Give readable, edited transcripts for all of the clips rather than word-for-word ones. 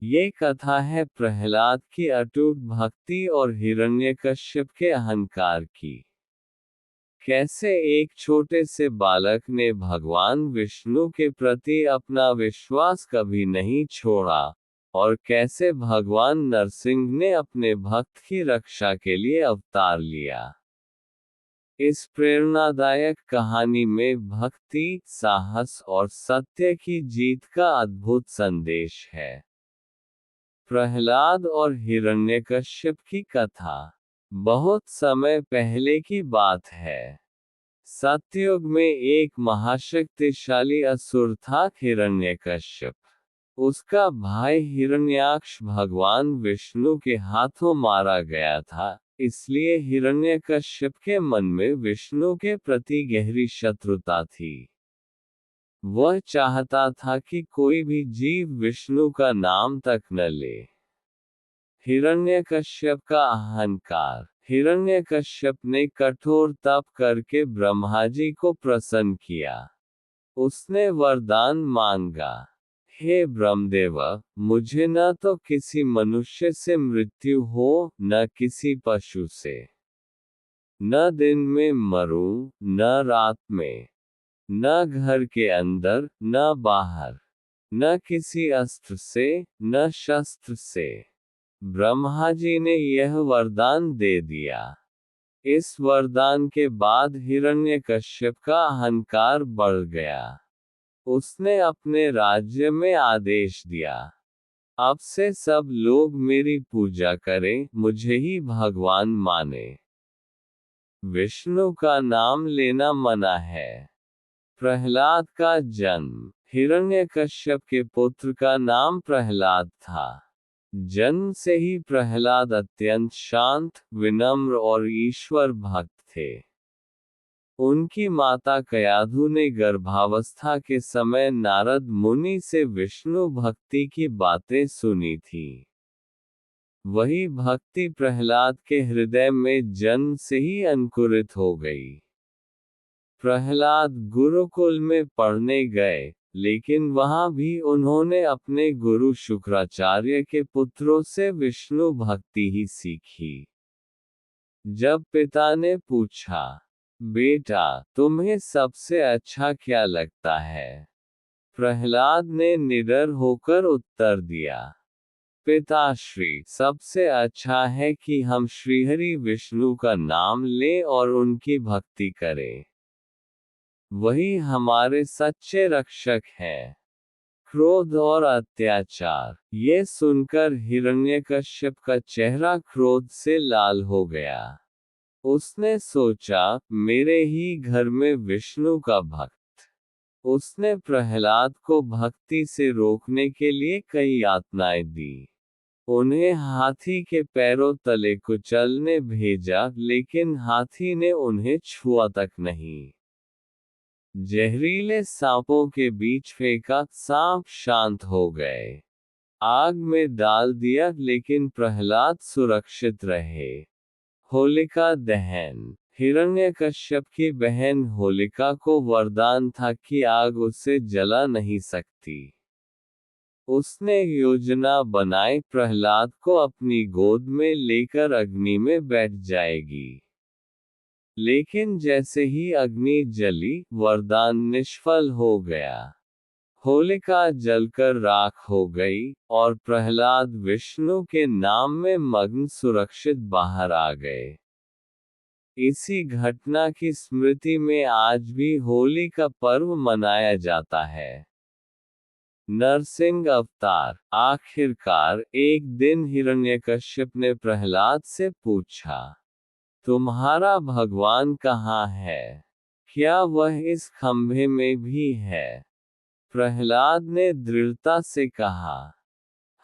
ये कथा है प्रहलाद की अटूट भक्ति और हिरण्यकश्यप के अहंकार की। कैसे एक छोटे से बालक ने भगवान विष्णु के प्रति अपना विश्वास कभी नहीं छोड़ा, और कैसे भगवान नरसिंह ने अपने भक्त की रक्षा के लिए अवतार लिया। इस प्रेरणादायक कहानी में भक्ति, साहस और सत्य की जीत का अद्भुत संदेश है। प्रहलाद और हिरण्यकश्यप की कथा बहुत समय पहले की बात है। सतयुग में एक महाशक्तिशाली असुर था हिरण्यकश्यप। उसका भाई हिरण्याक्ष भगवान विष्णु के हाथों मारा गया था, इसलिए हिरण्यकश्यप के मन में विष्णु के प्रति गहरी शत्रुता थी। वह चाहता था कि कोई भी जीव विष्णु का नाम तक न ले। हिरण्यकश्यप का अहंकार। हिरण्यकश्यप ने कठोर तप करके ब्रह्मा जी को प्रसन्न किया। उसने वरदान मांगा, हे ब्रह्मदेव, मुझे न तो किसी मनुष्य से मृत्यु हो, न किसी पशु से। न दिन में मरूं, न रात में। न घर के अंदर, न बाहर। न किसी अस्त्र से, न शस्त्र से। ब्रह्मा जी ने यह वरदान दे दिया। इस वरदान के बाद हिरण्यकश्यप का अहंकार बढ़ गया। उसने अपने राज्य में आदेश दिया, अब से सब लोग मेरी पूजा करें, मुझे ही भगवान माने। विष्णु का नाम लेना मना है। प्रहलाद का जन्म। हिरण्यकश्यप के पुत्र का नाम प्रहलाद था। जन्म से ही प्रहलाद अत्यंत शांत, विनम्र और ईश्वर भक्त थे। उनकी माता कयाधु ने गर्भावस्था के समय नारद मुनि से विष्णु भक्ति की बातें सुनी थी। वही भक्ति प्रहलाद के हृदय में जन्म से ही अंकुरित हो गई। प्रहलाद गुरुकुल में पढ़ने गए, लेकिन वहां भी उन्होंने अपने गुरु शुक्राचार्य के पुत्रों से विष्णु भक्ति ही सीखी। जब पिता ने पूछा, बेटा, तुम्हें सबसे अच्छा क्या लगता है, प्रहलाद ने निडर होकर उत्तर दिया, पिताश्री, सबसे अच्छा है कि हम श्रीहरि विष्णु का नाम लें और उनकी भक्ति करें। वही हमारे सच्चे रक्षक हैं। क्रोध और अत्याचार। ये सुनकर हिरण्यकश्यप का चेहरा क्रोध से लाल हो गया। उसने सोचा, मेरे ही घर में विष्णु का भक्त। उसने प्रहलाद को भक्ति से रोकने के लिए कई यातनाएं दी। उन्हें हाथी के पैरों तले कुचलने भेजा, लेकिन हाथी ने उन्हें छुआ तक नहीं। जहरीले सांपों के बीच फेंका, सांप शांत हो गए। आग में डाल दिया, लेकिन प्रहलाद सुरक्षित रहे। होलिका दहन। हिरण्यकश्यप की बहन होलिका को वरदान था कि आग उसे जला नहीं सकती। उसने योजना बनाई, प्रहलाद को अपनी गोद में लेकर अग्नि में बैठ जाएगी। लेकिन जैसे ही अग्नि जली, वरदान निष्फल हो गया। होलिका जलकर राख हो गई, और प्रहलाद विष्णु के नाम में मग्न सुरक्षित बाहर आ गए। इसी घटना की स्मृति में आज भी होली का पर्व मनाया जाता है। नरसिंह अवतार। आखिरकार एक दिन हिरण्यकश्यप ने प्रहलाद से पूछा, तुम्हारा भगवान कहाँ है? क्या वह इस खंभे में भी है? प्रहलाद ने दृढ़ता से कहा,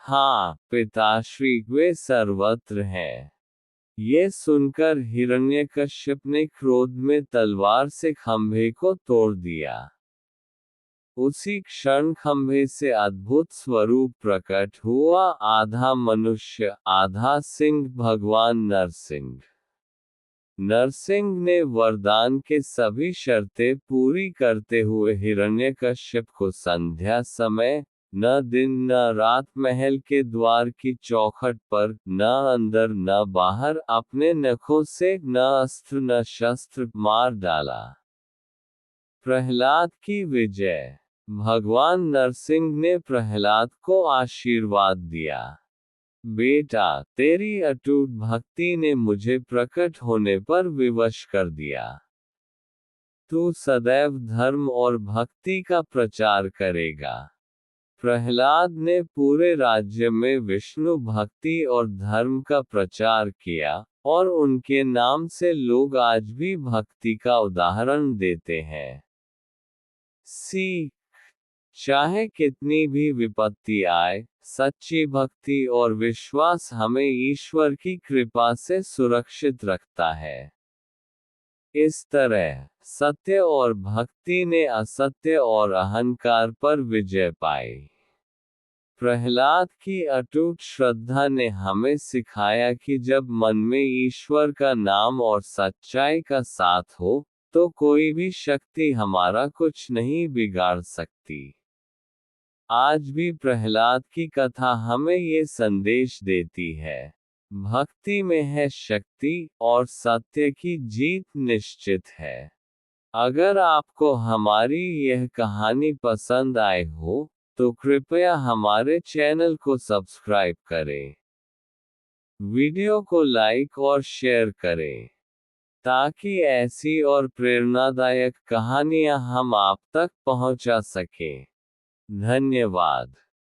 हाँ पिताश्री, वे सर्वत्र हैं। ये सुनकर हिरण्यकश्यप ने क्रोध में तलवार से खंभे को तोड़ दिया। उसी क्षण खंभे से अद्भुत स्वरूप प्रकट हुआ, आधा मनुष्य, आधा सिंह, भगवान नरसिंह। नरसिंह ने वरदान के सभी शर्तें पूरी करते हुए हिरण्यकश्यप को संध्या समय न दिन न रात महल के द्वार की चौखट पर, न अंदर न बाहर, अपने नखों से न अस्त्र न शस्त्र मार डाला। प्रहलाद की विजय। भगवान नरसिंह ने प्रहलाद को आशीर्वाद दिया। बेटा, तेरी अटूट भक्ति ने मुझे प्रकट होने पर विवश कर दिया। तू सदैव धर्म और भक्ति का प्रचार करेगा। प्रहलाद ने पूरे राज्य में विष्णु भक्ति और धर्म का प्रचार किया, और उनके नाम से लोग आज भी भक्ति का उदाहरण देते हैं। सीख। चाहे कितनी भी विपत्ति आए, सच्ची भक्ति और विश्वास हमें ईश्वर की कृपा से सुरक्षित रखता है। इस तरह सत्य और भक्ति ने असत्य और अहंकार पर विजय पाई। प्रहलाद की अटूट श्रद्धा ने हमें सिखाया कि जब मन में ईश्वर का नाम और सच्चाई का साथ हो, तो कोई भी शक्ति हमारा कुछ नहीं बिगाड़ सकती। आज भी प्रहलाद की कथा हमें ये संदेश देती है, भक्ति में है शक्ति, और सत्य की जीत निश्चित है। अगर आपको हमारी यह कहानी पसंद आई हो, तो कृपया हमारे चैनल को सब्सक्राइब करें। वीडियो को लाइक और शेयर करें, ताकि ऐसी और प्रेरणादायक कहानियाँ हम आप तक पहुँचा सकें। धन्यवाद।